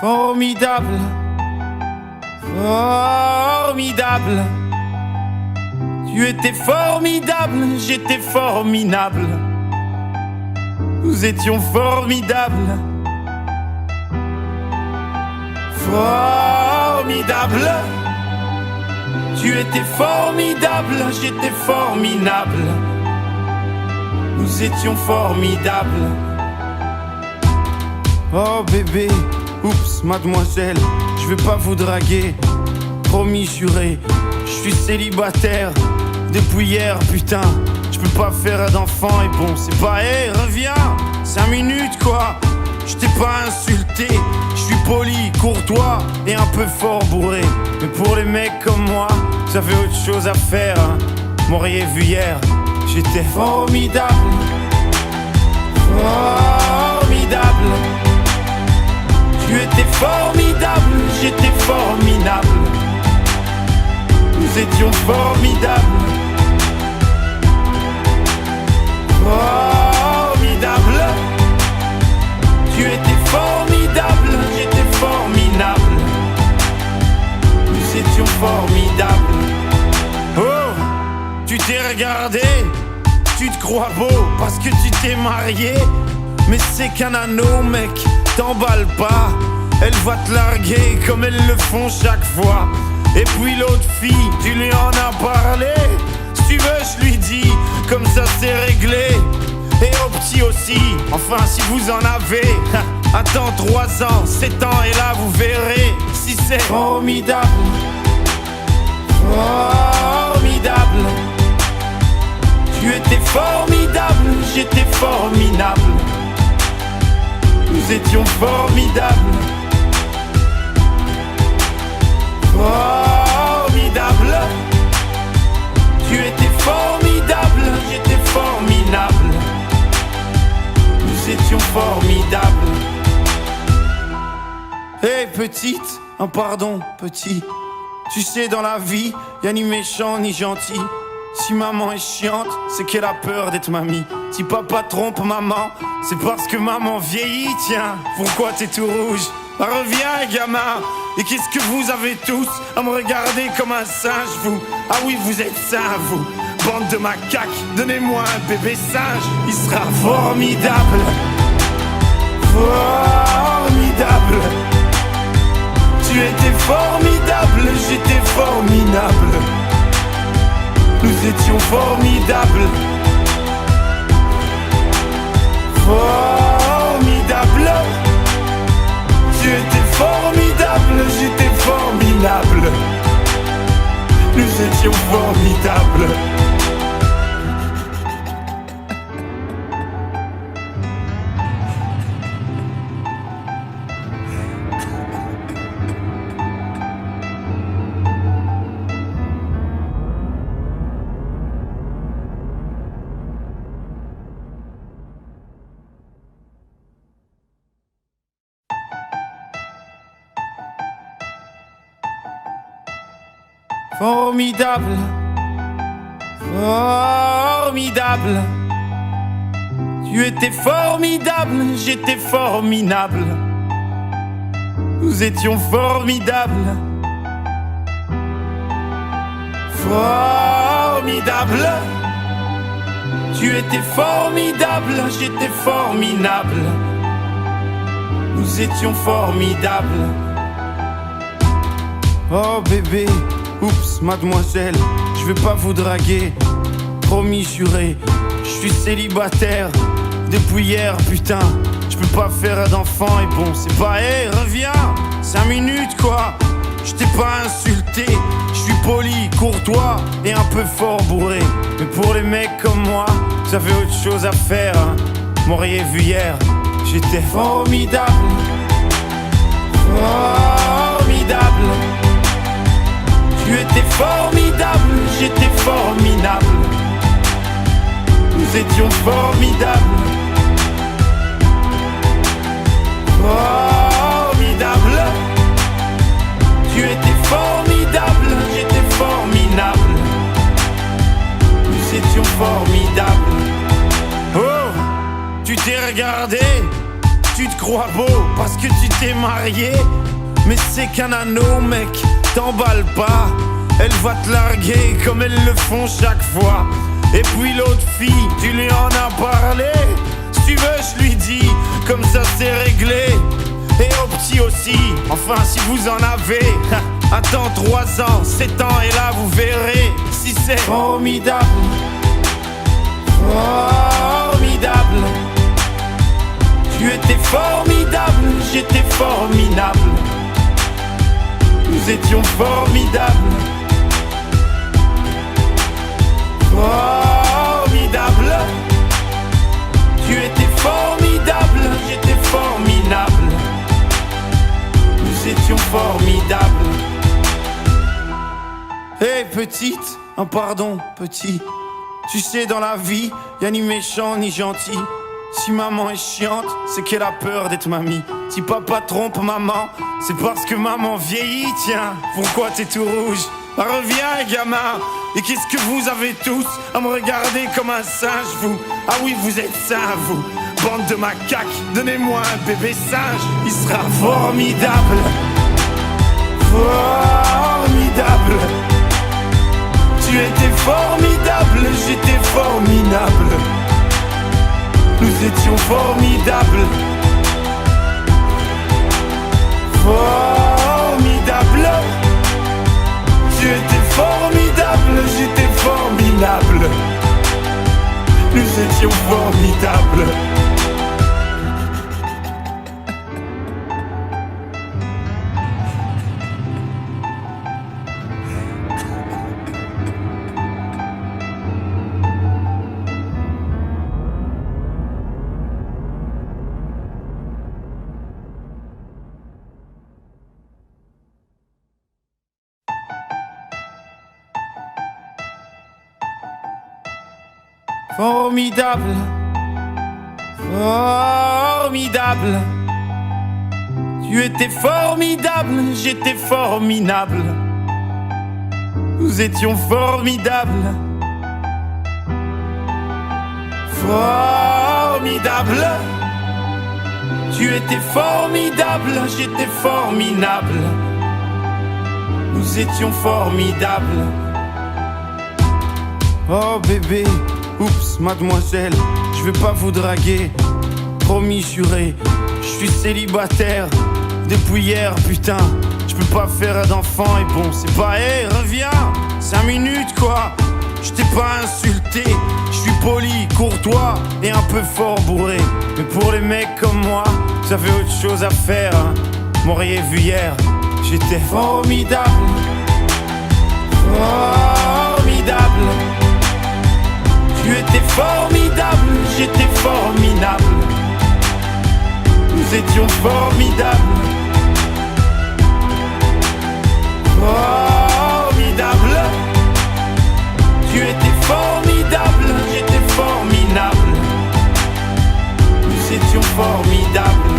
Formidable, formidable. Tu étais formidable, j'étais formidable. Nous étions formidables. Formidable. Tu étais formidable, j'étais formidable. Nous étions formidables. Oh bébé, oups, mademoiselle, je vais pas vous draguer. Promis, juré, je suis célibataire depuis hier, putain. Je peux pas faire d'enfant et bon, c'est pas, hey, reviens, 5 minutes quoi. Je t'ai pas insulté, je suis poli, courtois et un peu fort bourré. Mais pour les mecs comme moi, j'avais autre chose à faire, hein. M'auriez vu hier, j'étais formidable. Formidable. Tu étais formidable, j'étais formidable. Nous étions formidables. Formidable. Tu étais formidable, j'étais formidable. Nous étions formidables. Oh, tu t'es regardé, tu te crois beau parce que tu t'es marié. Mais c'est qu'un anneau, mec, t'emballe pas. Elle va te larguer comme elles le font chaque fois. Et puis l'autre fille, tu lui en as parlé. Si tu veux, je lui dis, comme ça c'est réglé. Et au petit aussi, enfin si vous en avez. Attends 3 ans, 7 ans et là vous verrez si c'est formidable. Formidable. Tu étais formidable, j'étais formidable. Nous étions formidables. Formidable. Tu étais formidable, j'étais formidable. Nous étions formidables. Hey petite, oh pardon petit. Tu sais dans la vie, y'a ni méchant ni gentil. Si maman est chiante, c'est qu'elle a peur d'être mamie. Si papa trompe maman, c'est parce que maman vieillit. Tiens, pourquoi t'es tout rouge? Bah, reviens gamin. Et qu'est-ce que vous avez tous à me regarder comme un singe vous? Ah oui vous êtes sains vous, bande de macaques. Donnez-moi un bébé singe, il sera formidable. Formidable. Tu étais formidable, j'étais formidable. Nous étions formidables. Formidable. Tu étais formidable, j'étais formidable. Nous étions formidables. Formidable, formidable. Tu étais formidable, j'étais formidable. Nous étions formidables. Formidable. Tu étais formidable, j'étais formidable. Nous étions formidables. Oh bébé, oups, mademoiselle, je vais pas vous draguer. Promis, juré, je suis célibataire depuis hier, putain. Je peux pas faire d'enfant et bon, c'est pas, hey, reviens, 5 minutes quoi. Je t'ai pas insulté, je suis poli, courtois et un peu fort bourré. Mais pour les mecs comme moi, j'avais autre chose à faire, hein. M'auriez vu hier, j'étais formidable. Formidable. Tu étais formidable, j'étais formidable. Nous étions formidables. Formidable. Tu étais formidable, j'étais formidable. Nous étions formidables. Oh, tu t'es regardé, Tu te crois beau parce que tu t'es marié, mais c'est qu'un anneau mec, t'emballe pas. Elle va te larguer comme elles le font chaque fois. Et puis l'autre fille, tu lui en as parlé. Si tu veux je lui dis, comme ça c'est réglé. Et au petit aussi, enfin si vous en avez. Attends 3 ans, 7 ans et là vous verrez si c'est formidable. Formidable. Tu étais formidable, j'étais formidable. Nous étions formidables. Formidable. Tu étais formidable, j'étais formidable. Nous étions formidables. Hey petite, un pardon petit. Tu sais dans la vie, y'a ni méchant ni gentil. Si maman est chiante, c'est qu'elle a peur d'être mamie. Si papa trompe maman, c'est parce que maman vieillit. Tiens, pourquoi t'es tout rouge? Bah, reviens gamin. Et qu'est-ce que vous avez tous à me regarder comme un singe vous? Ah oui vous êtes sains vous, bande de macaques. Donnez-moi un bébé singe, il sera formidable. Formidable. Tu étais formidable, j'étais formidable. Nous étions formidables. Formidable. Tu étais formidable, j'étais formidable. Nous étions formidables. Formidable, formidable. Tu étais formidable, j'étais formidable. Nous étions formidables. Formidable. Tu étais formidable, j'étais formidable. Nous étions formidables. Oh bébé, oups, mademoiselle, je vais pas vous draguer. Promis, juré, je suis célibataire depuis hier, putain. Je peux pas faire d'enfant et bon, c'est pas, hey, reviens, 5 minutes quoi. Je t'ai pas insulté, je suis poli, courtois et un peu fort bourré. Mais pour les mecs comme moi, vous avez autre chose à faire, hein. M'auriez vu hier, j'étais formidable. Formidable. Tu étais formidable, j'étais formidable. Nous étions formidables. Formidable. Tu étais formidable, j'étais formidable. Nous étions formidables.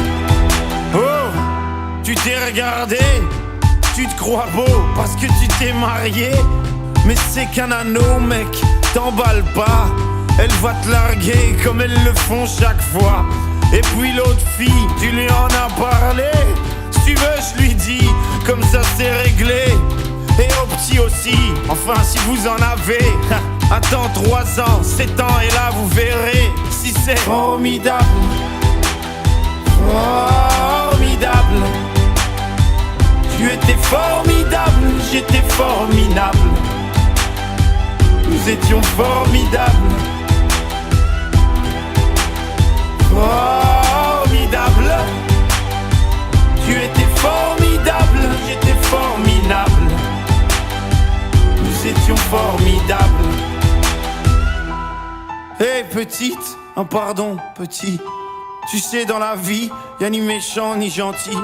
Oh, tu t'es regardé, tu te crois beau parce que tu t'es marié. Mais c'est qu'un anneau mec, t'emballe pas. Elle va te larguer comme elles le font chaque fois. Et puis l'autre fille, tu lui en as parlé. Si tu veux je lui dis, comme ça c'est réglé. Et au petit aussi, enfin si vous en avez. Attends 3 ans, 7 ans et là vous verrez si c'est formidable. Formidable. Tu étais formidable, j'étais formidable. Nous étions formidables. Formidable. Tu étais formidable, j'étais formidable. Nous étions formidables. Hey petite, un pardon petit. Tu sais dans la vie, y'a ni méchant ni gentil.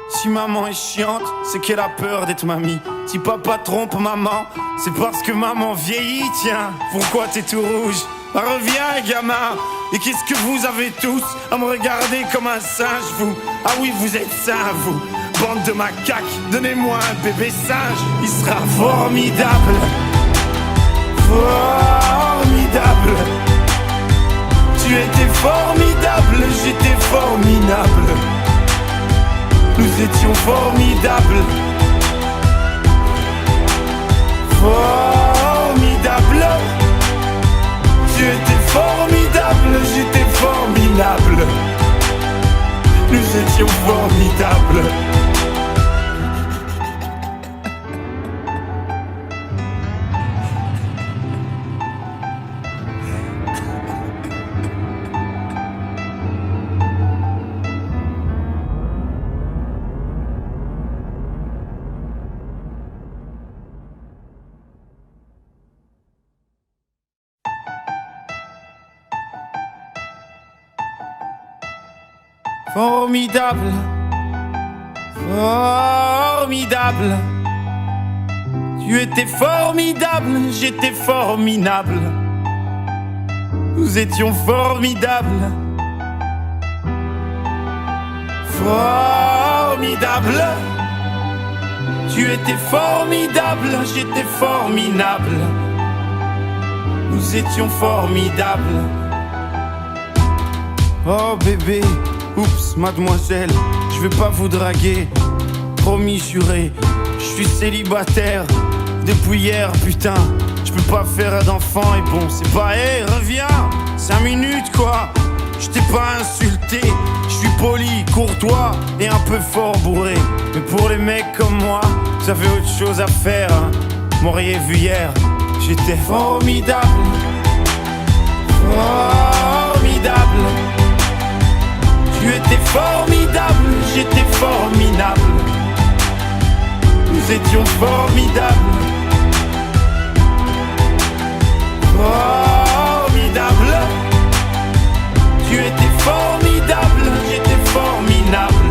Si maman est chiante, c'est qu'elle a peur d'être mamie. Si papa trompe maman, c'est parce que maman vieillit. Tiens, pourquoi t'es tout rouge? Bah, reviens gamin. Et qu'est-ce que vous avez tous à me regarder comme un singe vous? Ah oui vous êtes sains vous, bande de macaques. Donnez-moi un bébé singe, il sera formidable. Formidable. Tu étais formidable, j'étais formidable. Nous étions formidables. Formidable. Tu étais formidable, j'étais formidable. Nous étions formidables. Formidable, formidable. Tu étais formidable, j'étais formidable. Nous étions formidables. Formidable. Tu étais formidable, j'étais formidable. Nous étions formidables. Oh bébé, oups, mademoiselle, je vais pas vous draguer. Promis, juré, je suis célibataire depuis hier, putain. Je peux pas faire d'enfant et bon, c'est pas, hé, reviens, 5 minutes quoi. Je t'ai pas insulté, je suis poli, courtois et un peu fort bourré. Mais pour les mecs comme moi, vous avez autre chose à faire, hein. M'auriez vu hier, j'étais formidable. Formidable. Tu étais formidable, j'étais formidable. Nous étions formidables. Formidable. Tu étais formidable, j'étais formidable.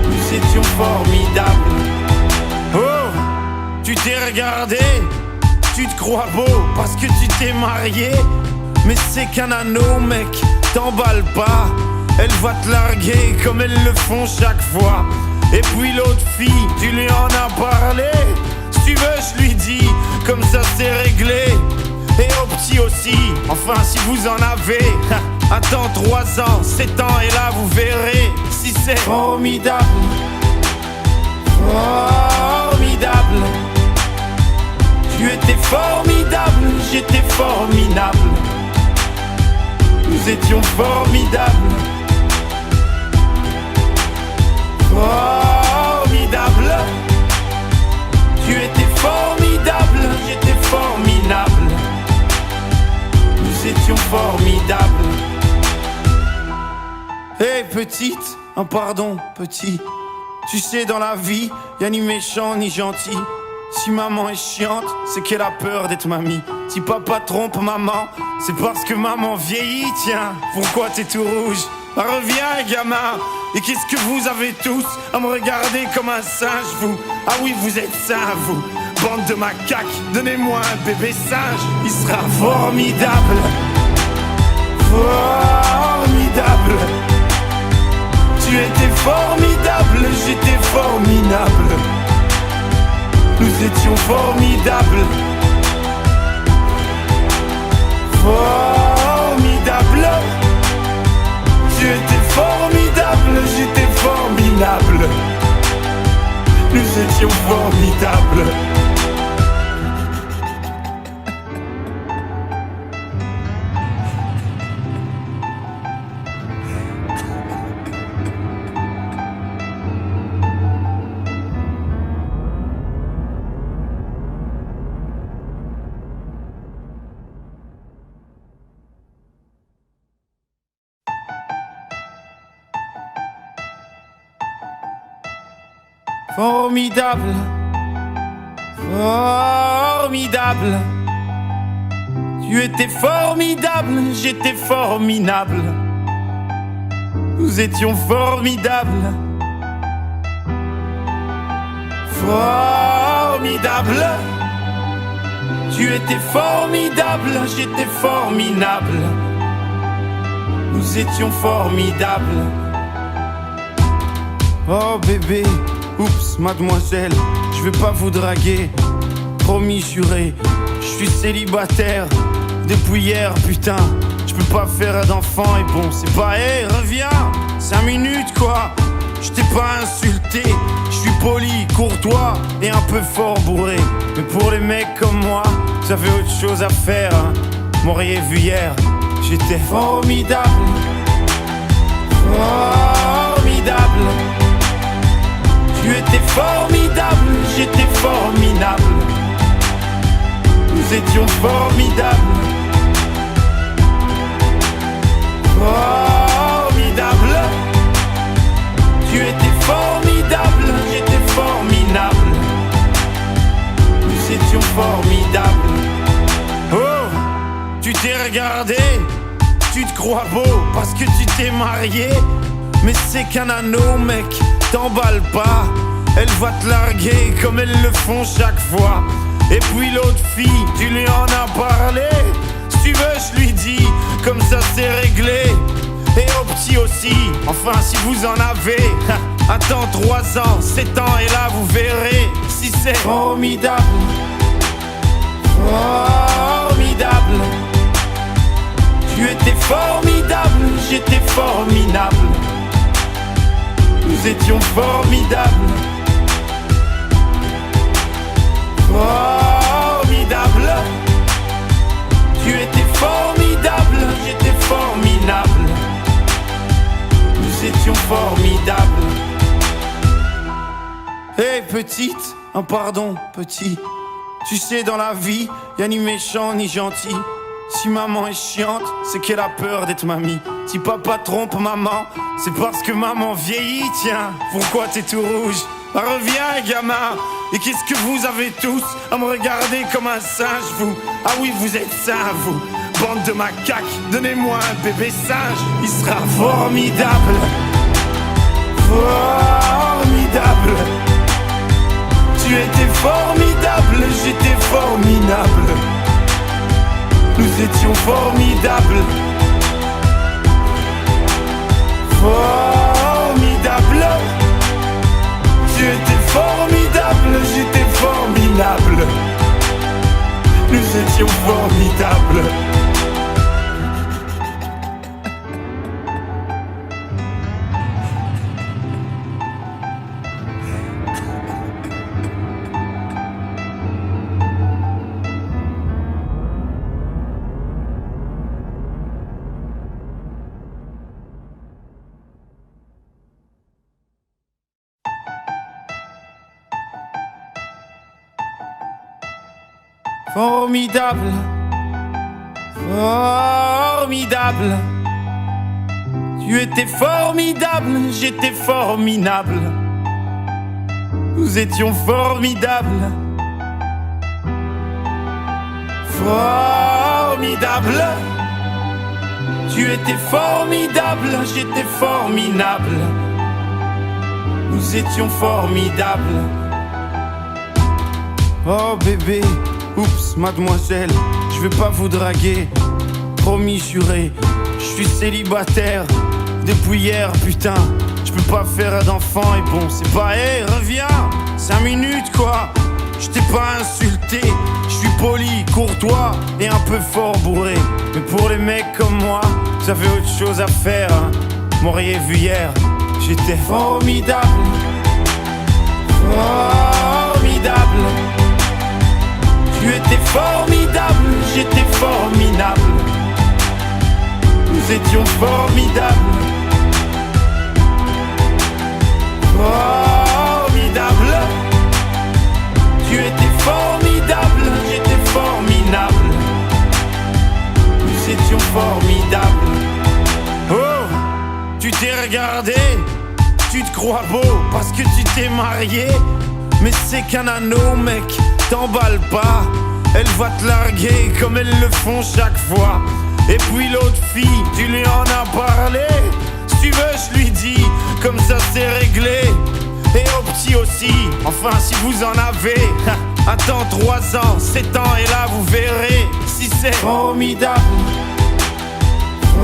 Nous étions formidables. Oh, tu t'es regardé, tu te crois beau parce que tu t'es marié. Mais c'est qu'un anneau, mec, t'emballe pas. Elle va te larguer comme elles le font chaque fois. Et puis l'autre fille, tu lui en as parlé. Si tu veux, je lui dis, comme ça c'est réglé. Et au petit aussi, enfin si vous en avez. Attends 3 ans, 7 ans et là vous verrez si c'est formidable. Formidable. Tu étais formidable, j'étais formidable. Nous étions formidables. Formidable. Tu étais formidable, j'étais formidable. Nous étions formidables. Hey petite, oh pardon petit. Tu sais dans la vie, y'a ni méchant ni gentil. Si maman est chiante, c'est qu'elle a peur d'être mamie. Si papa trompe maman, c'est parce que maman vieillit. Tiens, pourquoi t'es tout rouge? Ah, reviens gamin. Et qu'est-ce que vous avez tous à me regarder comme un singe, vous? Ah oui, vous êtes sains, vous. Bande de macaques, donnez-moi un bébé singe. Il sera formidable. Formidable. Tu étais formidable, j'étais formidable. Nous étions formidables. Formidable. Tu étais formidable, j'étais formidable. Nous étions formidables. Formidable, formidable. Tu étais formidable, j'étais formidable. Nous étions formidables. Formidable. Tu étais formidable, j'étais formidable. Nous étions formidables. Oh bébé, oups, mademoiselle, je vais pas vous draguer. Promis, juré, je suis célibataire depuis hier, putain. Je peux pas faire d'enfant et bon, c'est pas, hey, reviens, 5 minutes quoi. Je t'ai pas insulté, je suis poli, courtois et un peu fort bourré. Mais pour les mecs comme moi, j'avais autre chose à faire, hein. M'auriez vu hier, j'étais formidable. Formidable. Tu étais formidable, j'étais formidable. Nous étions formidables. Formidable. Tu étais formidable, j'étais formidable. Nous étions formidables. Oh, tu t'es regardé, tu te crois beau parce que tu t'es marié. Mais c'est qu'un anneau mec, t'emballe pas. Elle va te larguer comme elles le font chaque fois. Et puis l'autre fille, tu lui en as parlé. Si tu veux je lui dis, comme ça c'est réglé. Et au petit aussi, enfin si vous en avez. Attends 3 ans, 7 ans et là vous verrez si c'est formidable. Formidable. Tu étais formidable, j'étais formidable. Nous étions formidables. Formidable. Tu étais formidable, j'étais formidable. Nous étions formidables. Hey petite, oh pardon petit. Tu sais dans la vie, y'a ni méchant ni gentil. Si maman est chiante, c'est qu'elle a peur d'être mamie. Si papa trompe maman, c'est parce que maman vieillit. Tiens, pourquoi t'es tout rouge? Ah, reviens gamin. Et qu'est-ce que vous avez tous à me regarder comme un singe vous? Ah oui vous êtes sains vous, bande de macaques. Donnez-moi un bébé singe, il sera formidable. Formidable. Tu étais formidable, j'étais formidable. Nous étions formidables. Formidable. Tu étais formidable, j'étais formidable. Nous étions formidables. Formidable, formidable. Tu étais formidable, j'étais formidable. Nous étions formidables. Formidable. Tu étais formidable, j'étais formidable. Nous étions formidables. Oh bébé. Oups, mademoiselle, je vais pas vous draguer. Promis, juré, je suis célibataire depuis hier, putain. Je peux pas faire d'enfant et bon, c'est pas, hey, reviens, 5 minutes quoi. Je t'ai pas insulté, je suis poli, courtois et un peu fort bourré. Mais pour les mecs comme moi, j'avais autre chose à faire, hein. M'auriez vu hier, j'étais formidable. Formidable. Tu étais formidable, j'étais formidable. Nous étions formidables. Formidable. Tu étais formidable, j'étais formidable. Nous étions formidables. Oh, tu t'es regardé, tu te crois beau parce que tu t'es marié. Mais c'est qu'un anneau mec, t'emballe pas. Elle va te larguer comme elles le font chaque fois. Et puis l'autre fille, tu lui en as parlé. Si tu veux je lui dis, comme ça c'est réglé. Et au petit aussi, enfin si vous en avez. Attends 3 ans, 7 ans et là vous verrez si c'est formidable.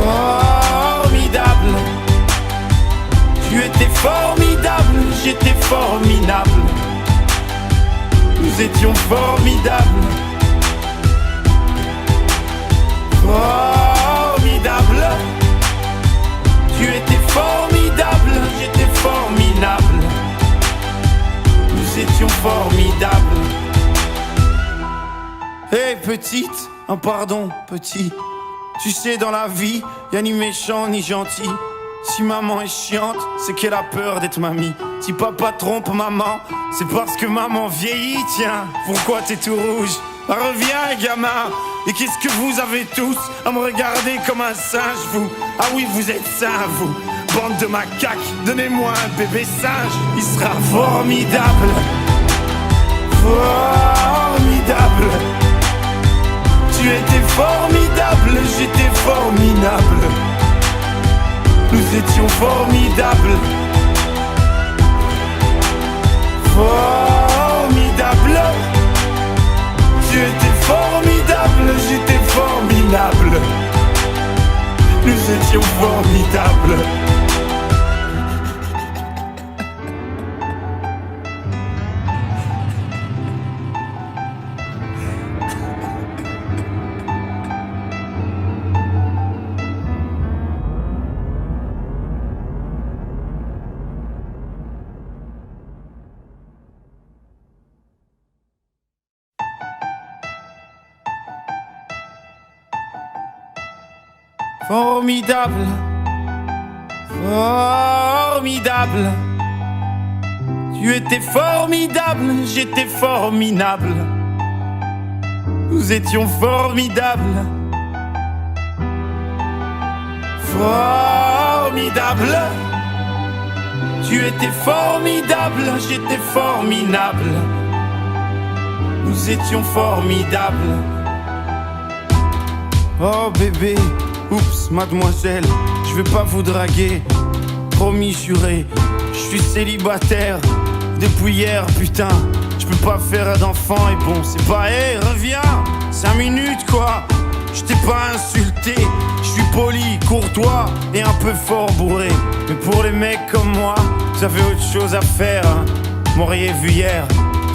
Formidable. Tu étais formidable, j'étais formidable. Nous étions formidables. Formidable. formidable. Hey petite, un pardon petit. Tu sais dans la vie, y'a ni méchant ni gentil. Si maman est chiante, c'est qu'elle a peur d'être mamie. Si papa trompe maman, c'est parce que maman vieillit. Tiens, pourquoi t'es tout rouge? Bah, reviens gamin. Et qu'est-ce que vous avez tous à me regarder comme un singe, vous? Ah oui, vous êtes sains, vous. Bande de macaques, donnez-moi un bébé singe. Il sera formidable. Formidable. Tu étais formidable, j'étais formidable. Nous étions formidables. Formidable. Tu étais formidable, j'étais formidable. Nous étions formidables. Formidable, formidable. Tu étais formidable, j'étais formidable. Nous étions formidables. Formidable. Tu étais formidable, j'étais formidable. Nous étions formidables. Oh bébé, oups, mademoiselle, je vais pas vous draguer. Promis, juré, je suis célibataire depuis hier, putain. Je peux pas faire d'enfant et bon, c'est pas, hey, reviens, 5 minutes quoi. Je t'ai pas insulté, je suis poli, courtois et un peu fort bourré. Mais pour les mecs comme moi, vous avez autre chose à faire, hein. M'auriez vu hier,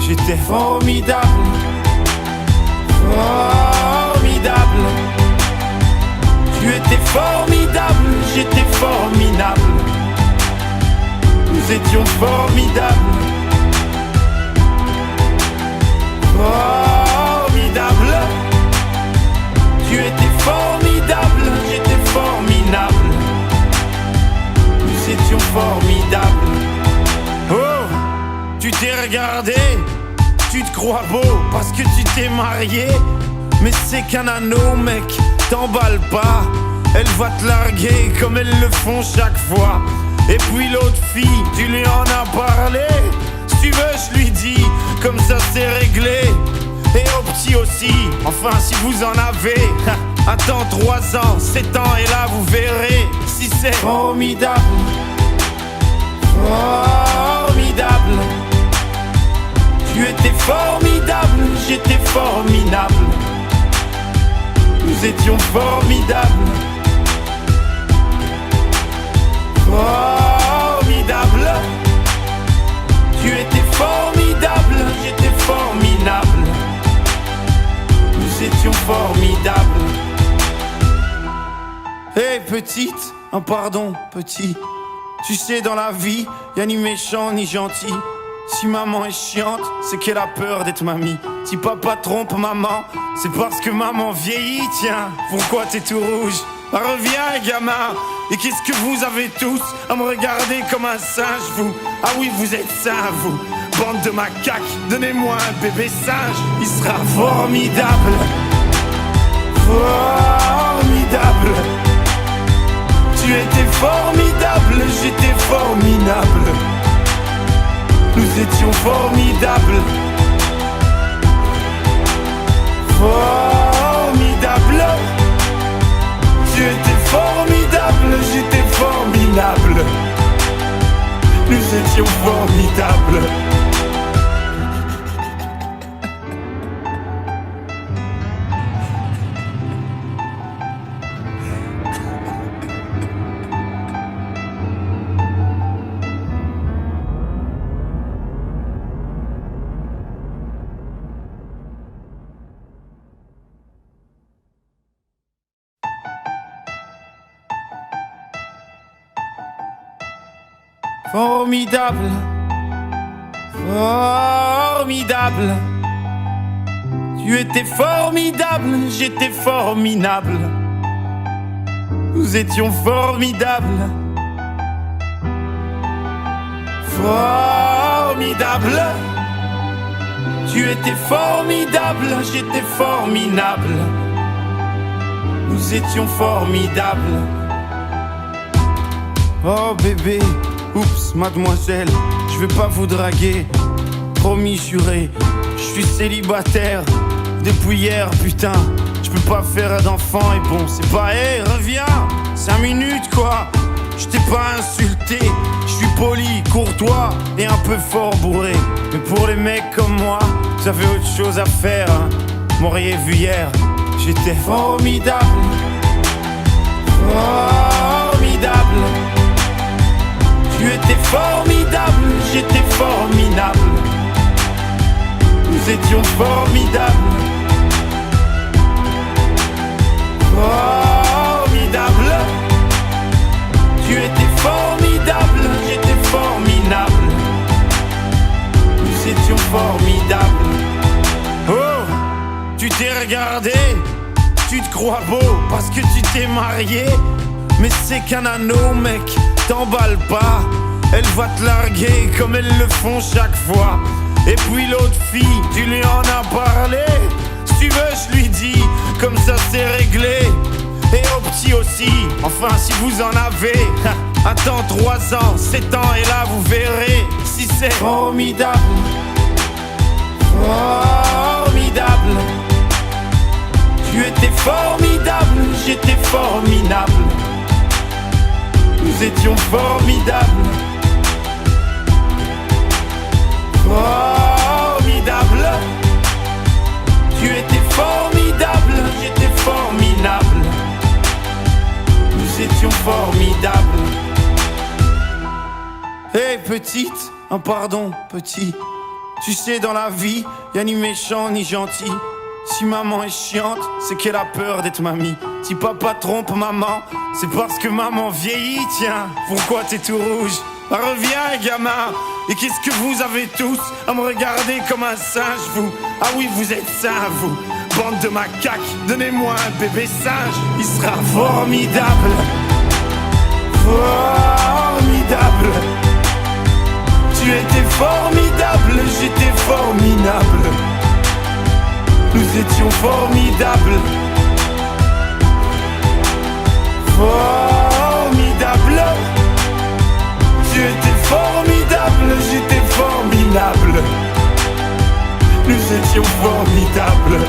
j'étais formidable. Formidable. Tu étais formidable, j'étais formidable. Nous étions formidables. Formidable. Tu étais formidable, j'étais formidable. Nous étions formidables. Oh, tu t'es regardé, tu te crois beau parce que tu t'es marié. Mais c'est qu'un anneau, mec, t'emballe pas. Elle va te larguer comme elles le font chaque fois. Et puis l'autre fille, tu lui en as parlé. Si tu veux, je lui dis, comme ça c'est réglé. Et au petit aussi, enfin si vous en avez. Attends 3 ans, 7 ans et là vous verrez si c'est formidable. Formidable. Tu étais formidable, j'étais formidable. Nous étions formidables. Formidable. Tu étais formidable, j'étais formidable. Nous étions formidables. Hey petite, un pardon petit. Tu sais dans la vie, y'a ni méchant ni gentil. Si maman est chiante, c'est qu'elle a peur d'être mamie. Si papa trompe maman, c'est parce que maman vieillit. Tiens, pourquoi t'es tout rouge? Bah, reviens gamin. Et qu'est-ce que vous avez tous à me regarder comme un singe, vous? Ah oui, vous êtes sains, vous. Bande de macaques, donnez-moi un bébé singe. Il sera formidable. Formidable. Tu étais formidable, j'étais formidable. Nous étions formidables. Formidable. Tu étais formidable, j'étais formidable. Nous étions formidables. Formidable, Formidable. Tu étais formidable, j'étais formidable. Nous étions formidables. Formidable. Tu étais formidable, j'étais formidable. Nous étions formidables. Oh bébé, oups mademoiselle, je vais pas vous draguer. Promis juré, je suis célibataire depuis hier, putain. Je peux pas faire d'enfant et bon, c'est pas, hey, reviens, 5 minutes quoi. Je t'ai pas insulté, je suis poli, courtois et un peu fort bourré. Mais pour les mecs comme moi, vous avez autre chose à faire, hein. M'auriez vu hier, j'étais formidable. Formidable. Tu étais formidable, j'étais formidable. Nous étions formidables. Formidable. Tu étais formidable, j'étais formidable. Nous étions formidables. Oh, tu t'es regardé, tu te crois beau parce que tu t'es marié. Mais c'est qu'un anneau, mec, t'emballe pas. Elle va te larguer comme elles le font chaque fois. Et puis l'autre fille, tu lui en as parlé. Si tu veux, je lui dis, comme ça c'est réglé. Et au petit aussi, enfin si vous en avez. Attends 3 ans, 7 ans et là vous verrez si c'est formidable. Formidable. Tu étais formidable, j'étais formidable. Nous étions formidables. Formidable. Tu étais formidable, j'étais formidable. Nous étions formidables. Hey petite, un pardon petit. Tu sais dans la vie, y'a ni méchant ni gentil. Si maman est chiante, c'est qu'elle a peur d'être mamie. Si papa trompe maman, c'est parce que maman vieillit, tiens. Pourquoi t'es tout rouge? Reviens gamin. Et qu'est-ce que vous avez tous à me regarder comme un singe, vous? Ah oui, vous êtes sains, vous. Bande de macaques, donnez-moi un bébé singe. Il sera formidable. Formidable. Tu étais formidable, j'étais formidable. Nous étions formidables. Formidable. Tu étais formidable, j'étais formidable. Nous étions formidables.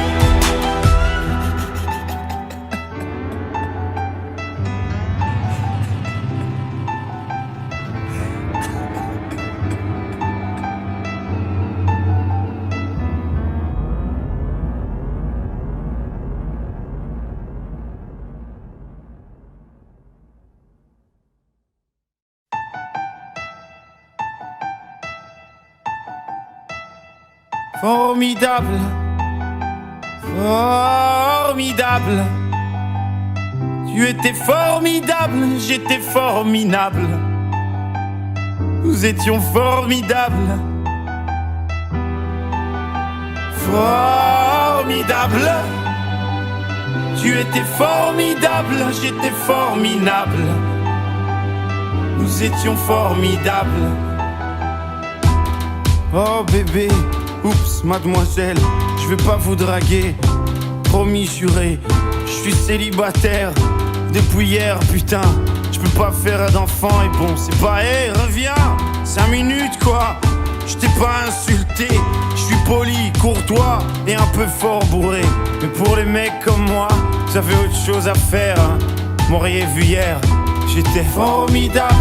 Formidable, formidable. Tu étais formidable, j'étais formidable. Nous étions formidables. Formidable. Tu étais formidable, j'étais formidable. Nous étions formidables. Oh bébé, oups mademoiselle, je vais pas vous draguer. Promis juré, je suis célibataire depuis hier, putain. Je peux pas faire d'enfant et bon, c'est pas, hey, reviens, 5 minutes quoi. Je t'ai pas insulté, je suis poli, courtois et un peu fort bourré. Mais pour les mecs comme moi, vous avez autre chose à faire, hein. M'auriez vu hier, j'étais formidable.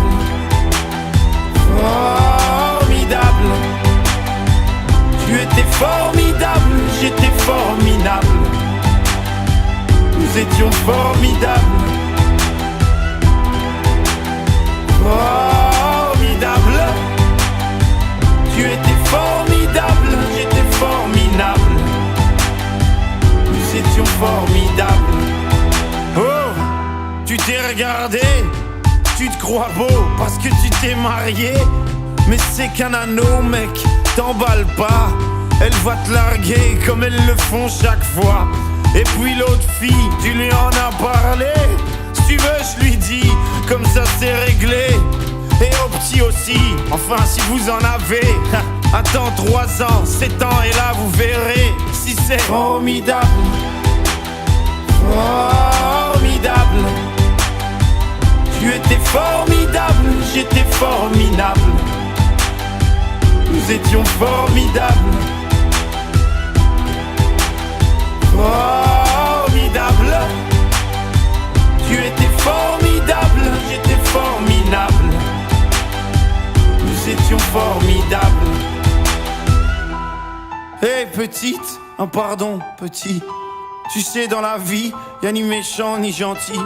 Formidable. Tu étais formidable, j'étais formidable. Nous étions formidables. Formidable. Tu étais formidable, j'étais formidable. Nous étions formidables. Oh, tu t'es regardé, tu te crois beau parce que tu t'es marié. Mais c'est qu'un anneau, mec, t'emballe pas, elle va te larguer comme elles le font chaque fois. Et puis l'autre fille, tu lui en as parlé. Si tu veux, je lui dis, comme ça c'est réglé. Et au petit aussi, enfin si vous en avez. Attends 3 ans, 7 ans et là vous verrez si c'est formidable. Formidable. Tu étais formidable, j'étais formidable. Nous étions formidables. Formidable. Tu étais formidable, j'étais formidable. Nous étions formidables. Hey petite, oh pardon petit. Tu sais dans la vie, y'a ni méchant ni gentil.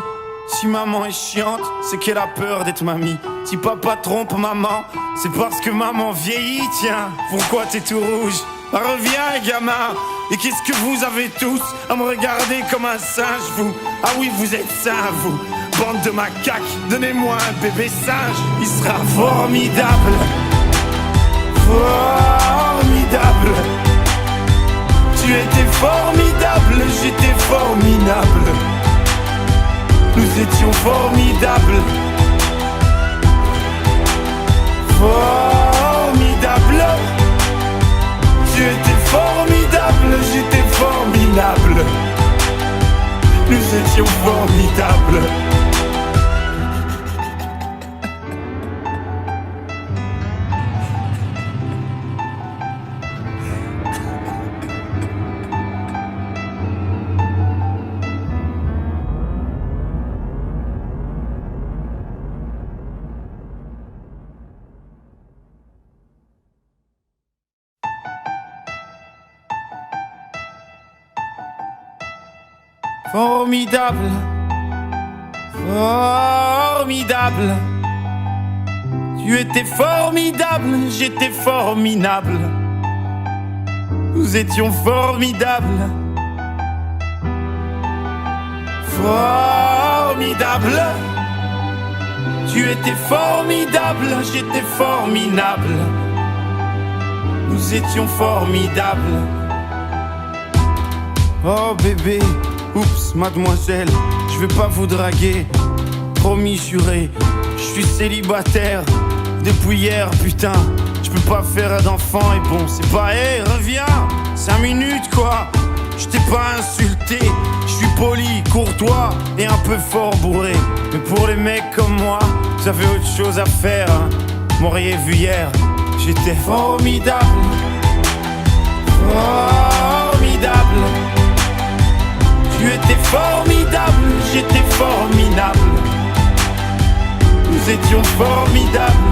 Si maman est chiante, c'est qu'elle a peur d'être mamie. Si papa trompe maman, c'est parce que maman vieillit. Tiens, pourquoi t'es tout rouge? Reviens gamin. Et qu'est-ce que vous avez tous à me regarder comme un singe vous? Ah oui vous êtes sains vous, bande de macaques. Donnez-moi un bébé singe, il sera formidable. Formidable. Tu étais formidable, j'étais formidable. Nous étions formidables. Formidable. Tu étais formidable, j'étais formidable. Nous étions formidables. Formidable, formidable. Tu étais formidable, j'étais formidable. Nous étions formidables. Formidable. Tu étais formidable, j'étais formidable. Nous étions formidables. Oh bébé, oups, mademoiselle, je vais pas vous draguer. Promis, juré, je suis célibataire depuis hier, putain. Je peux pas faire d'enfant et bon, c'est pas, hey, reviens, 5 minutes quoi. Je t'ai pas insulté, je suis poli, courtois et un peu fort bourré. Mais pour les mecs comme moi, vous avez autre chose à faire, hein. M'auriez vu hier, j'étais formidable. Formidable. Tu étais formidable, j'étais formidable. Nous étions formidables.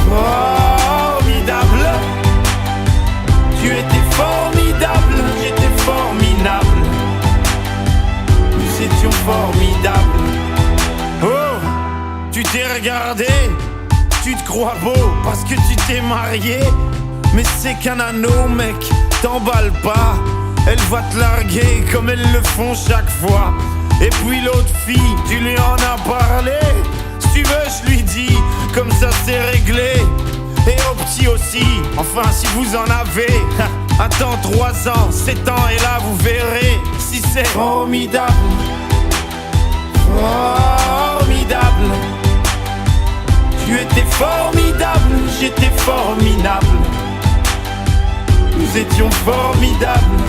Formidable. Tu étais formidable, j'étais formidable. Nous étions formidables. Oh, tu t'es regardé, tu te crois beau parce que tu t'es marié. Mais c'est qu'un anneau mec, t'emballe pas, elle va te larguer comme elles le font chaque fois. Et puis l'autre fille, tu lui en as parlé. Si tu veux, je lui dis, comme ça c'est réglé. Et au petit aussi, enfin si vous en avez. Attends 3 ans, 7 ans et là vous verrez si c'est formidable. Formidable. Tu étais formidable, j'étais formidable. Nous étions formidables.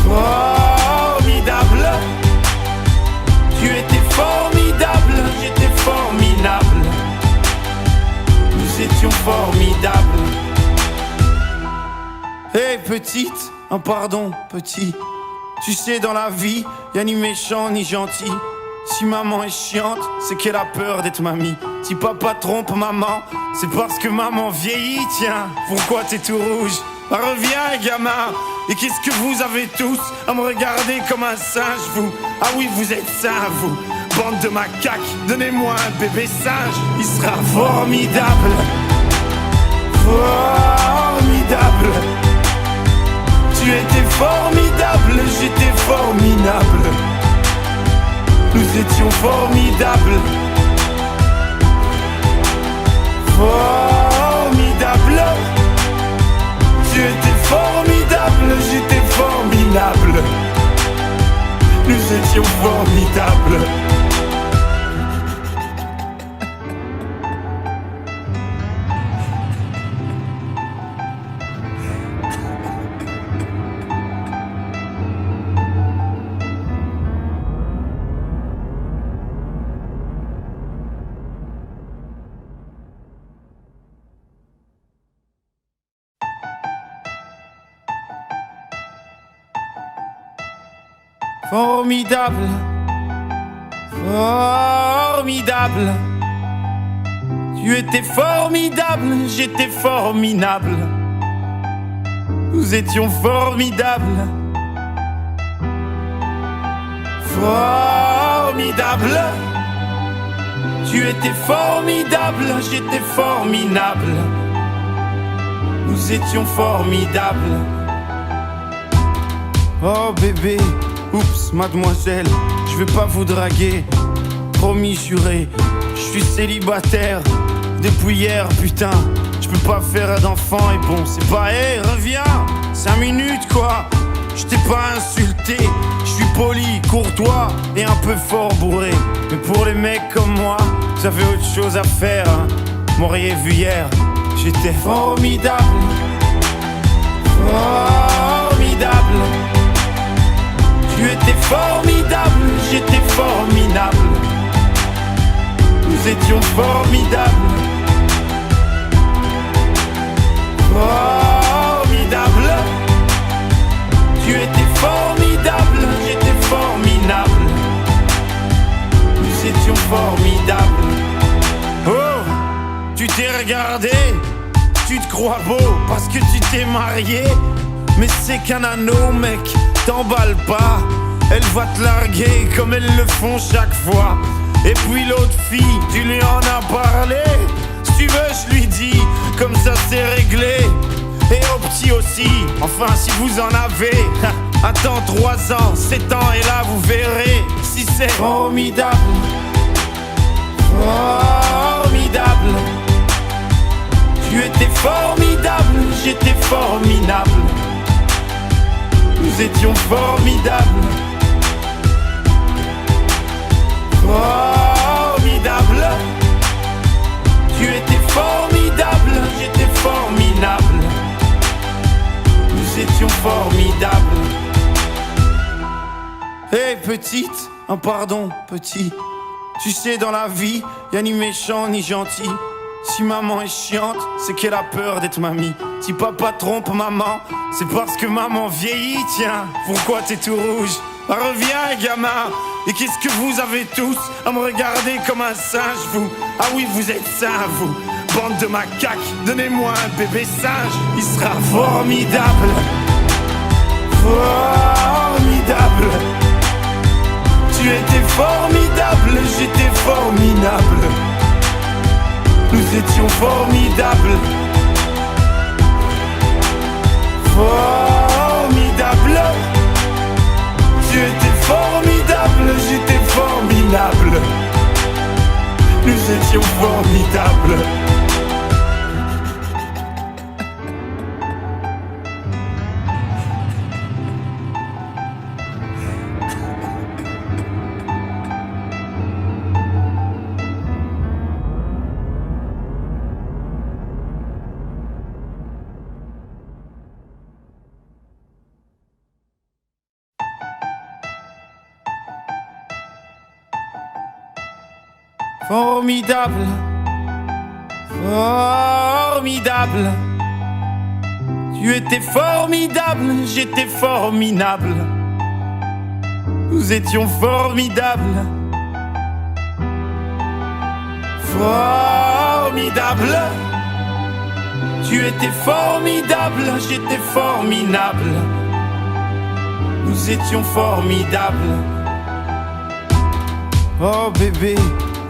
Formidable. Tu étais formidable, j'étais formidable. Nous étions formidables. Hey petite, oh pardon petit. Tu sais dans la vie, y'a ni méchant ni gentil. Si maman est chiante, c'est qu'elle a peur d'être mamie. Si papa trompe maman, c'est parce que maman vieillit. Tiens, pourquoi t'es tout rouge? Reviens gamin. Et qu'est-ce que vous avez tous à me regarder comme un singe vous? Ah oui vous êtes sains vous, bande de macaques. Donnez-moi un bébé singe, il sera formidable. Formidable. Tu étais formidable, j'étais formidable. Nous étions formidables. Formidable. Tu étais formidable, j'étais formidable. Nous étions formidables. Formidable, formidable. Tu étais formidable, j'étais formidable. Nous étions formidables. Formidable. Tu étais formidable, j'étais formidable. Nous étions formidables. Oh bébé, oups, mademoiselle, je vais pas vous draguer. Promis, juré, je suis célibataire depuis hier, putain. Je peux pas faire d'enfant et bon, c'est pas, hey, reviens, 5 minutes quoi. Je t'ai pas insulté, je suis poli, courtois et un peu fort bourré. Mais pour les mecs comme moi, vous avez autre chose à faire, hein. M'auriez vu hier, j'étais formidable. Formidable. Tu étais formidable, j'étais formidable. Nous étions formidables. Formidable. Tu étais formidable, j'étais formidable. Nous étions formidables. Oh, tu t'es regardé, tu te crois beau parce que tu t'es marié. Mais c'est qu'un anneau, mec, t'emballe pas. Elle va te larguer comme elles le font chaque fois. Et puis l'autre fille, tu lui en as parlé. Si tu veux, je lui dis, comme ça c'est réglé. Et au petit aussi, enfin si vous en avez. Attends 3 ans, 7 ans et là vous verrez si c'est formidable. Formidable. Tu étais formidable, j'étais formidable. Nous étions formidables. Formidable. Tu étais formidable, j'étais formidable. Nous étions formidables. Hey petite, oh pardon petit. Tu sais dans la vie, y'a ni méchant ni gentil. Si maman est chiante, c'est qu'elle a peur d'être mamie. Si papa trompe maman, c'est parce que maman vieillit. Tiens, pourquoi t'es tout rouge? Reviens gamin. Et qu'est-ce que vous avez tous à me regarder comme un singe vous? Ah oui vous êtes sains vous, bande de macaques. Donnez-moi un bébé singe, il sera formidable. Formidable. Tu étais formidable, j'étais formidable. Nous étions formidables. Formidable. Tu étais formidable, j'étais formidable. Nous étions formidables. Formidable, formidable. Tu étais formidable, j'étais formidable. Nous étions formidables. Formidable. Tu étais formidable, j'étais formidable. Nous étions formidables. Oh bébé,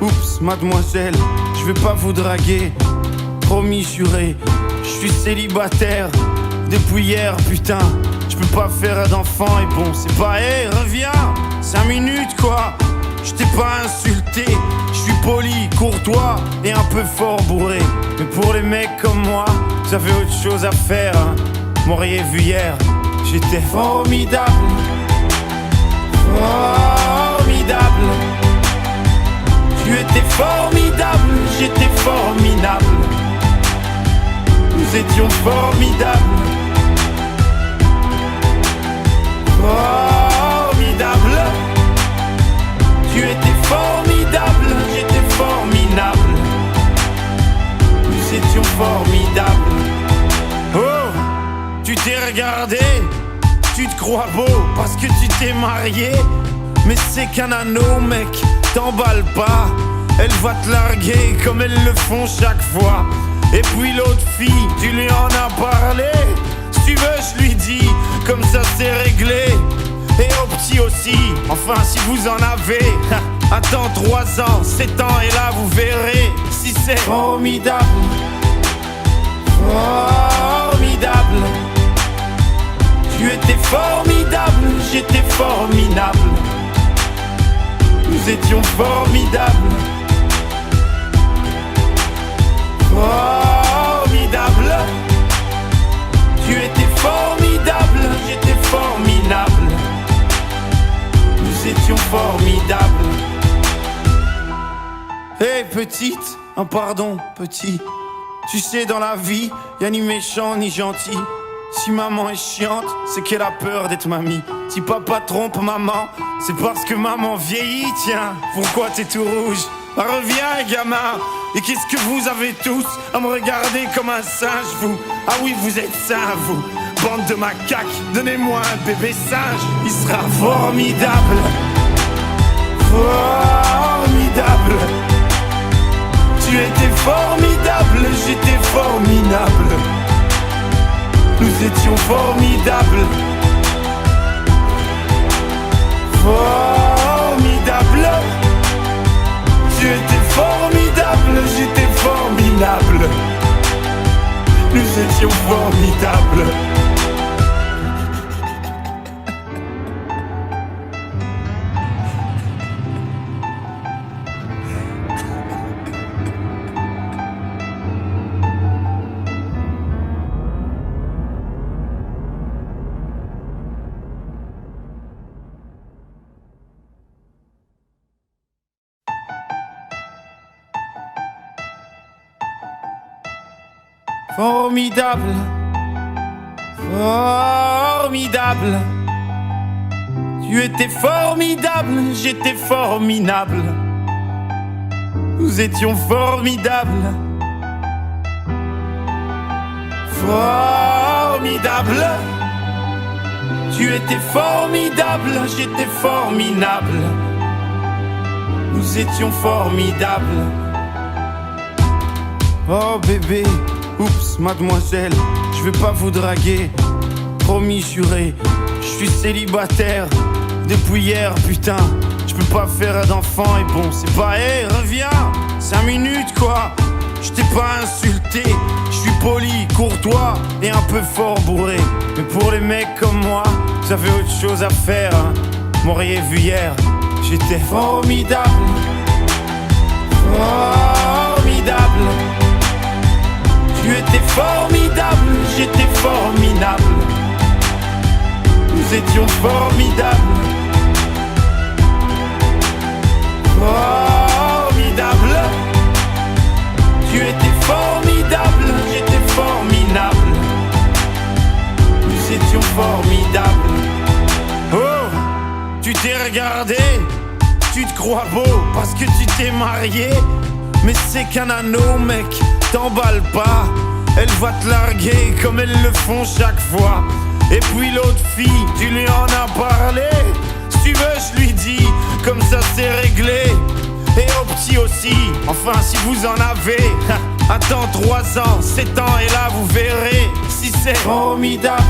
oups, mademoiselle, je vais pas vous draguer. Promis, juré, je suis célibataire depuis hier, putain. Je peux pas faire d'enfant et bon, c'est pas, hey, reviens, 5 minutes quoi. Je t'ai pas insulté, je suis poli, courtois et un peu fort bourré. Mais pour les mecs comme moi, j'avais autre chose à faire, hein. M'auriez vu hier, j'étais formidable. Formidable. Tu étais formidable, j'étais formidable. Nous étions formidables. Formidable. Tu étais formidable, j'étais formidable. Nous étions formidables. Oh, tu t'es regardé, tu te crois beau parce que tu t'es marié. Mais c'est qu'un anneau, mec, t'emballe pas. Elle va te larguer comme elles le font chaque fois. Et puis l'autre fille, tu lui en as parlé. Si tu veux, je lui dis, comme ça c'est réglé. Et au petit aussi, enfin si vous en avez. Attends 3 ans, 7 ans et là vous verrez si c'est formidable. Formidable. Tu étais formidable, j'étais formidable. Nous étions formidables. Formidable. Tu étais formidable, j'étais formidable. Nous étions formidables. Hey petite, un pardon petit. Tu sais dans la vie, y'a ni méchant ni gentil. Si maman est chiante, c'est qu'elle a peur d'être mamie. Si papa trompe maman, c'est parce que maman vieillit. Tiens, pourquoi t'es tout rouge? Bah, reviens gamin. Et qu'est-ce que vous avez tous à me regarder comme un singe, vous? Ah oui, vous êtes sains, vous. Bande de macaques, donnez-moi un bébé singe. Il sera formidable. Formidable. Tu étais formidable, j'étais formidable. Nous étions formidables. Formidable. Tu étais formidable, j'étais formidable. Nous étions formidables. Formidable, formidable. Tu étais formidable, j'étais formidable. Nous étions formidables. Formidable. Tu étais formidable, j'étais formidable. Nous étions formidables. Oh bébé, oups, mademoiselle, je vais pas vous draguer. Promis, juré, je suis célibataire depuis hier, putain. Je peux pas faire d'enfant et bon, c'est pas, hey, reviens, 5 minutes quoi. Je t'ai pas insulté, je suis poli, courtois et un peu fort bourré. Mais pour les mecs comme moi, j'avais autre chose à faire, hein. M'auriez vu hier, j'étais formidable. Formidable. Tu étais formidable, j'étais formidable. Nous étions formidables. Formidable. Tu étais formidable, j'étais formidable. Nous étions formidables. Oh, tu t'es regardé, tu te crois beau parce que tu t'es marié. Mais c'est qu'un anneau, mec, t'emballe pas. Elle va te larguer comme elles le font chaque fois. Et puis l'autre fille, tu lui en as parlé. Si tu veux, je lui dis, comme ça c'est réglé. Et au petit aussi, enfin si vous en avez. Attends 3 ans, 7 ans et là vous verrez si c'est formidable.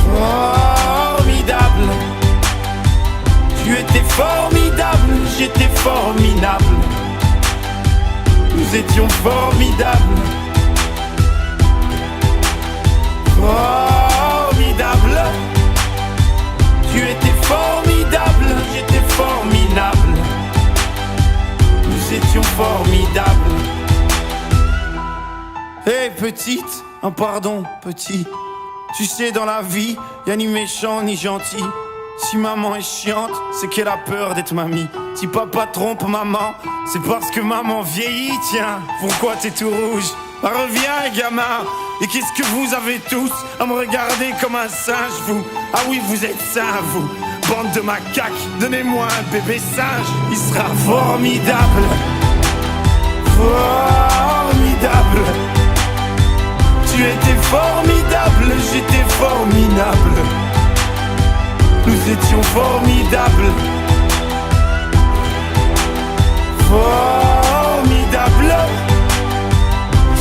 Formidable. Tu étais formidable, j'étais formidable. Nous étions formidables. Formidable. Tu étais formidable, j'étais formidable. étions formidables. Hey petite, un pardon petit. Tu sais dans la vie, y'a ni méchant ni gentil. Si maman est chiante, c'est qu'elle a peur d'être mamie. Si papa trompe maman, c'est parce que maman vieillit. Tiens, pourquoi t'es tout rouge? Bah reviens gamin. Et qu'est-ce que vous avez tous à me regarder comme un singe vous? Ah oui vous êtes sains vous, bande de macaques. Donnez-moi un bébé singe, il sera formidable. Formidable. Tu étais formidable, j'étais formidable. Nous étions formidables. Formidable.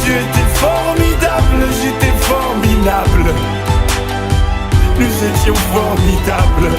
Tu étais formidable, j'étais formidable. Nous étions formidables.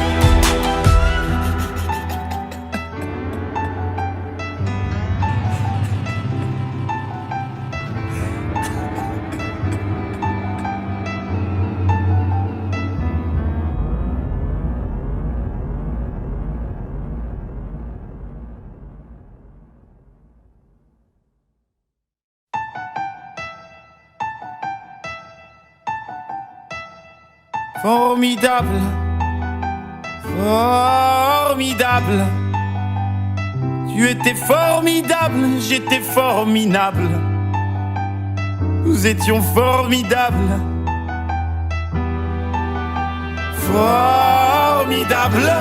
Formidable, formidable. Tu étais formidable, j'étais formidable. Nous étions formidables. Formidable.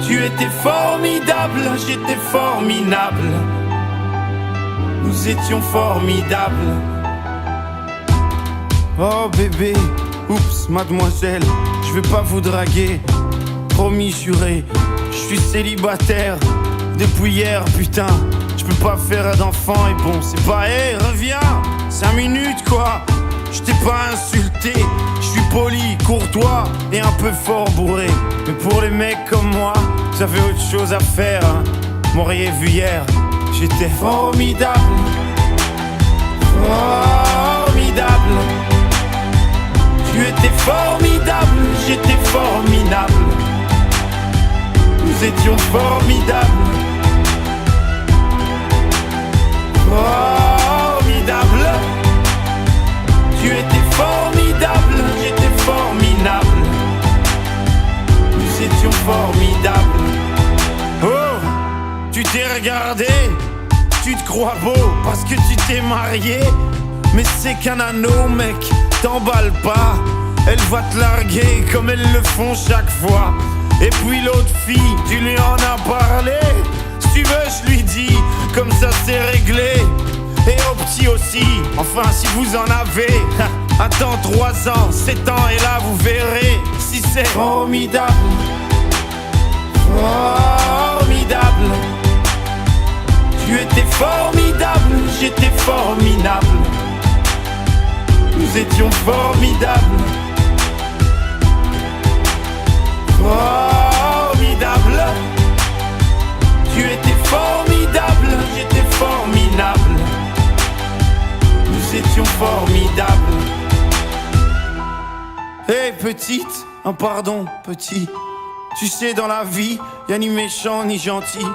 Tu étais formidable, j'étais formidable. Nous étions formidables. Oh bébé, oups, mademoiselle, je vais pas vous draguer. Promis, juré, je suis célibataire depuis hier, putain. Je peux pas faire d'enfant et bon, c'est pas, hé, reviens, 5 minutes quoi. Je t'ai pas insulté, je suis poli, courtois et un peu fort bourré. Mais pour les mecs comme moi, vous avez autre chose à faire, hein. M'auriez vu hier, j'étais formidable. Formidable. Tu étais formidable, j'étais formidable. Nous étions formidables. Formidable. Tu étais formidable, j'étais formidable. Nous étions formidables. Oh, tu t'es regardé, tu te crois beau parce que tu t'es marié. Mais c'est qu'un anneau mec, t'emballe pas. Elle va te larguer comme elles le font chaque fois. Et puis l'autre fille, tu lui en as parlé. Si tu veux je lui dis, comme ça c'est réglé. Et au petit aussi, enfin si vous en avez. Attends 3 ans, 7 ans et là vous verrez si c'est formidable. Formidable. Tu étais formidable, j'étais formidable. Nous étions formidables. Formidable. Tu étais formidable, j'étais formidable. Nous étions formidables. Hey petite, un pardon petit. Tu sais dans la vie, y'a ni méchant ni gentil.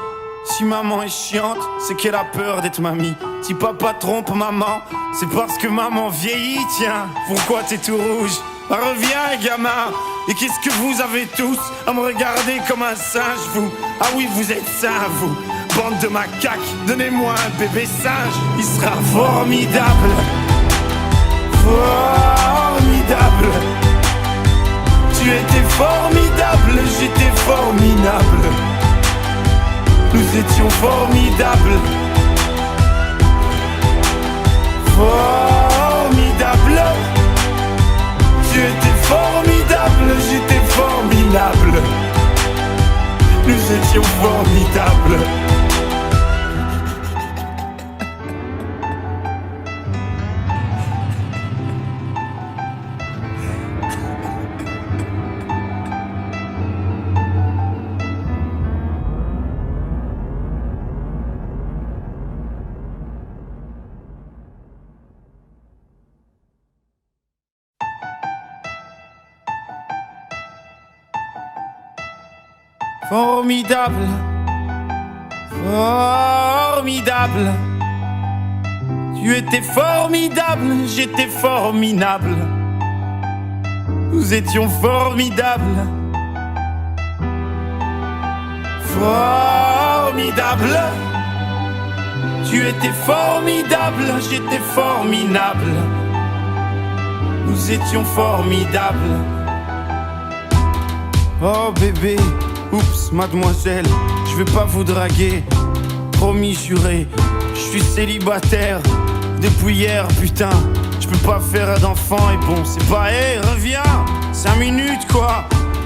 Si maman est chiante, c'est qu'elle a peur d'être mamie. Si papa trompe maman, c'est parce que maman vieillit. Tiens, pourquoi t'es tout rouge? Bah reviens gamin. Et qu'est-ce que vous avez tous à me regarder comme un singe vous? Ah oui vous êtes sains vous, bande de macaques. Donnez-moi un bébé singe, il sera formidable. Formidable. Tu étais formidable, j'étais formidable. Nous étions formidables. Formidable. Tu étais formidable, j'étais formidable. Nous étions formidables. Formidable. Formidable. Tu étais formidable, j'étais formidable. Nous étions formidables. Formidable. Tu étais formidable, j'étais formidable. Nous étions formidables. Oh bébé, oups, mademoiselle, je vais pas vous draguer. Promis, juré, je suis célibataire depuis hier, putain. Je peux pas faire d'enfant et bon, c'est pas, hey, reviens, 5 minutes quoi.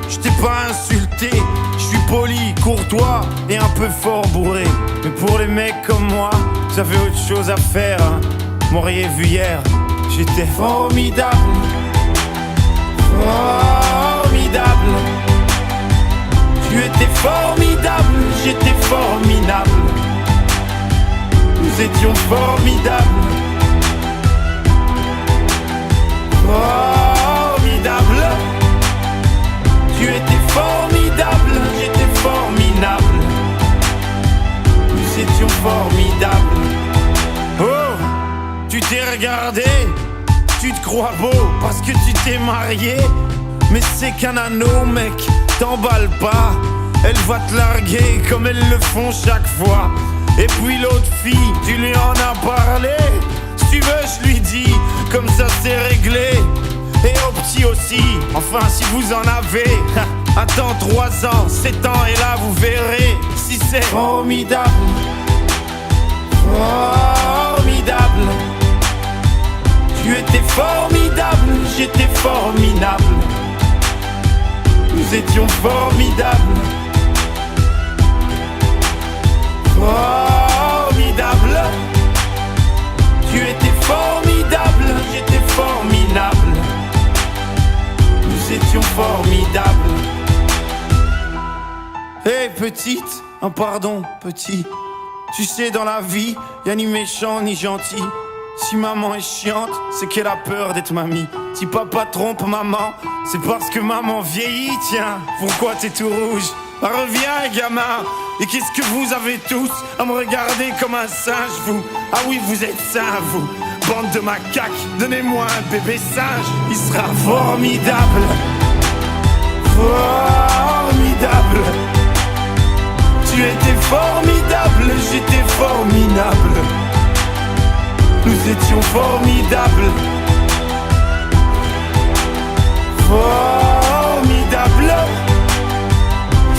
Je t'ai pas insulté, je suis poli, courtois et un peu fort bourré. Mais pour les mecs comme moi, vous avez autre chose à faire, hein. M'auriez vu hier, j'étais formidable. Formidable. Tu étais formidable, j'étais formidable. Nous étions formidables. Formidable. Tu étais formidable, j'étais formidable. Nous étions formidables. Oh, tu t'es regardé, tu te crois beau parce que tu t'es marié. Mais c'est qu'un anneau, mec, t'emballe pas. Elle va te larguer comme elles le font chaque fois. Et puis l'autre fille, tu lui en as parlé. Si tu veux, je lui dis, comme ça c'est réglé. Et au petit aussi, enfin si vous en avez. Attends 3 ans, 7 ans et là vous verrez si c'est formidable. Formidable. Tu étais formidable, j'étais formidable. Nous étions formidables. Formidable. Tu étais formidable, j'étais formidable. Nous étions formidables. Hey petite, oh pardon petit. Tu sais dans la vie, y'a ni méchant ni gentil. Si maman est chiante, c'est qu'elle a peur d'être mamie. Si papa trompe maman, c'est parce que maman vieillit. Tiens, pourquoi t'es tout rouge? Ah, reviens gamin. Et qu'est-ce que vous avez tous à me regarder comme un singe vous? Ah oui vous êtes sains vous, bande de macaques. Donnez-moi un bébé singe, il sera formidable. Formidable. Tu étais formidable, j'étais formidable. Nous étions formidables. Formidable.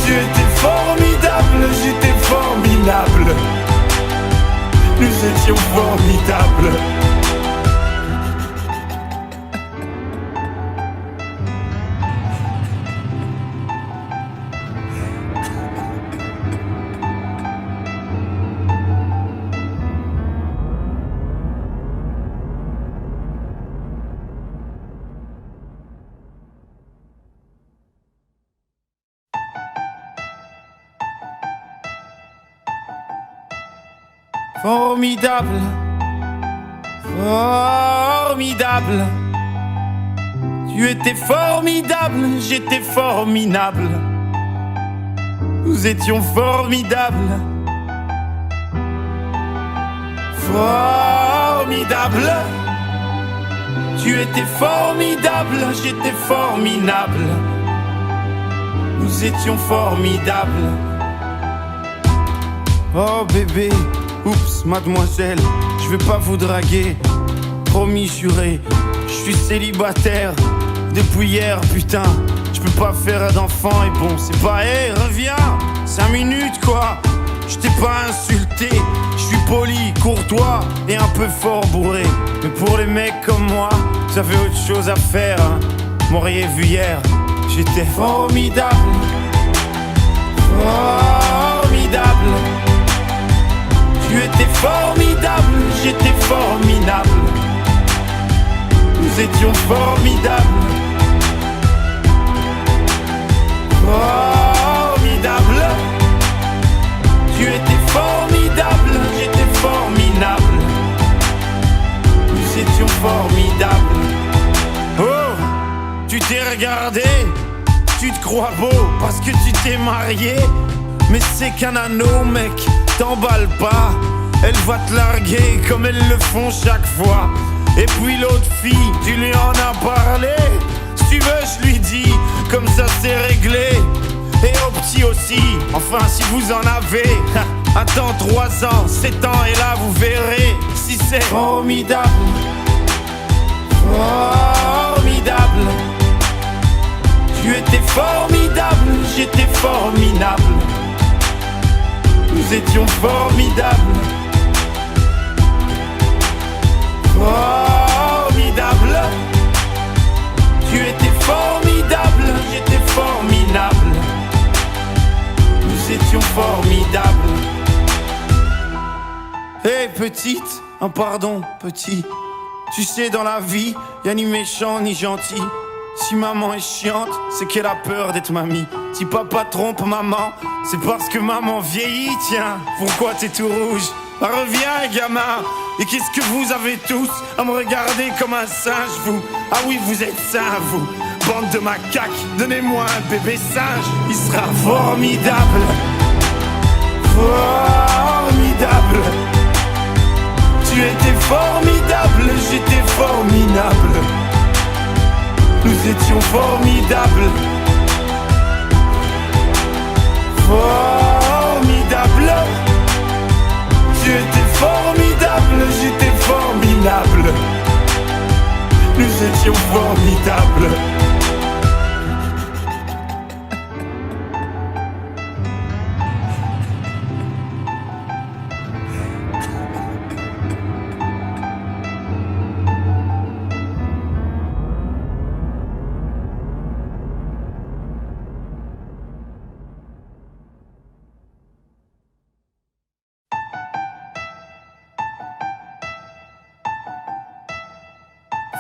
Tu étais formidable, j'étais formidable. Nous étions formidables. Formidable, formidable. Tu étais formidable, j'étais formidable. Nous étions formidables. Formidable. Tu étais formidable, j'étais formidable. Nous étions formidables. Oh bébé, oups, mademoiselle, je vais pas vous draguer. Promis, juré, je suis célibataire depuis hier, putain. Je peux pas faire d'enfant et bon, c'est pas, hey, reviens, 5 minutes quoi. Je t'ai pas insulté, je suis poli, courtois et un peu fort bourré. Mais pour les mecs comme moi, vous avez autre chose à faire, hein. M'auriez vu hier, j'étais formidable. Formidable. Tu étais formidable, j'étais formidable. Nous étions formidables. Formidable. Tu étais formidable, j'étais formidable. Nous étions formidables. Oh, tu t'es regardé, tu te crois beau parce que tu t'es marié. Mais c'est qu'un anneau mec, t'emballe pas. Elle va te larguer comme elles le font chaque fois. Et puis l'autre fille, tu lui en as parlé. Si tu veux je lui dis, comme ça c'est réglé. Et au petit aussi, enfin si vous en avez. Attends 3 ans, 7 ans et là vous verrez si c'est formidable. Formidable. Tu étais formidable, j'étais formidable. Nous étions formidables. Formidable. Tu étais formidable, j'étais formidable. Nous étions formidables. Hé petite, un pardon petit. Tu sais dans la vie, y'a ni méchant ni gentil. Si maman est chiante, c'est qu'elle a peur d'être mamie. Si papa trompe maman, c'est parce que maman vieillit. Tiens, pourquoi t'es tout rouge? Bah, reviens gamin. Et qu'est-ce que vous avez tous à me regarder comme un singe vous? Ah oui vous êtes sains vous, bande de macaques. Donnez-moi un bébé singe, il sera formidable. Formidable. Tu étais formidable, j'étais formidable. Nous étions formidables. Formidable. Tu étais formidable, j'étais formidable. Nous étions formidables.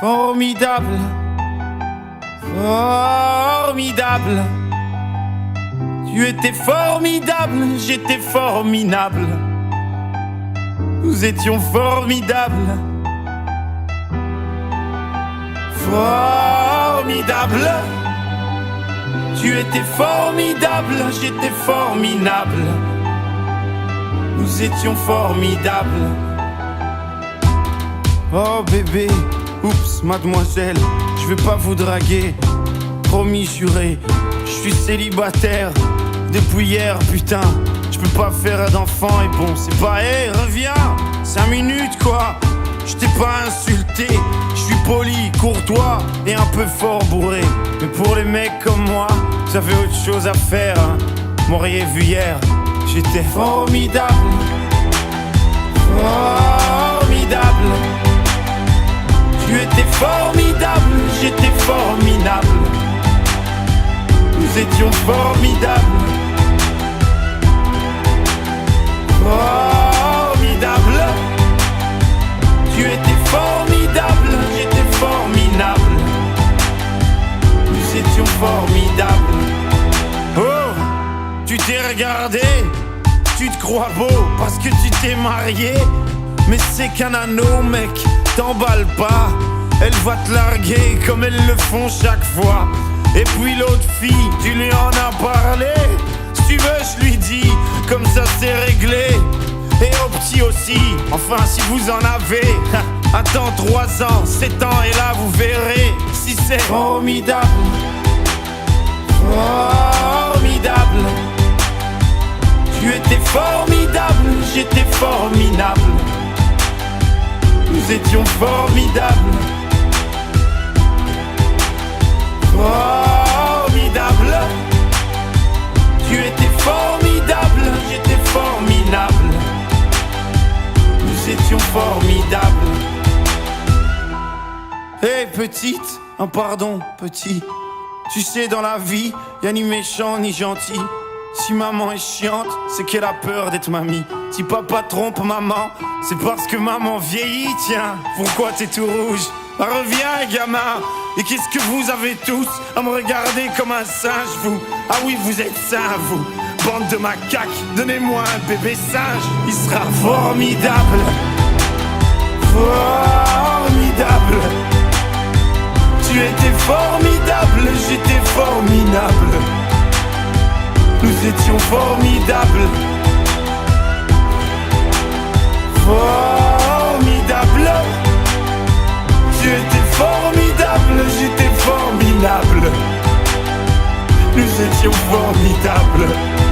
Formidable, formidable. Tu étais formidable, j'étais formidable. Nous étions formidables. Formidable. Tu étais formidable, j'étais formidable. Nous étions formidables. Oh bébé, oups mademoiselle, je vais pas vous draguer. Promis juré, je suis célibataire depuis hier putain. Je peux pas faire d'enfant et bon c'est pas hey reviens 5 minutes quoi. Je t'ai pas insulté, je suis poli, courtois et un peu fort bourré. Mais pour les mecs comme moi, vous avez autre chose à faire hein. M'auriez vu hier, j'étais formidable. Formidable. Tu étais formidable, j'étais formidable. Nous étions formidables. Formidable. Tu étais formidable, j'étais formidable. Nous étions formidables. Oh, tu t'es regardé, tu te crois beau parce que tu t'es marié. Mais c'est qu'un anneau mec, t'emballe pas. Elle va te larguer comme elles le font chaque fois. Et puis l'autre fille, tu lui en as parlé. Si tu veux je lui dis, comme ça c'est réglé. Et au petit aussi, enfin si vous en avez. Attends 3 ans, 7 ans et là vous verrez si c'est formidable. Formidable. Tu étais formidable, j'étais formidable. Nous étions formidables. Formidable. Tu étais formidable, j'étais formidable. Nous étions formidables. Hé petite, un pardon petit. Tu sais dans la vie, y'a ni méchant ni gentil. Si maman est chiante, c'est qu'elle a peur d'être mamie. Si papa trompe maman, c'est parce que maman vieillit. Tiens, pourquoi t'es tout rouge? Bah, reviens gamin. Et qu'est-ce que vous avez tous à me regarder comme un singe vous? Ah oui vous êtes sains vous, bande de macaques. Donnez-moi un bébé singe, il sera formidable. Formidable. Tu étais formidable, j'étais formidable. Nous étions formidables. Formidable. Tu étais formidable, j'étais formidable. Nous étions formidables.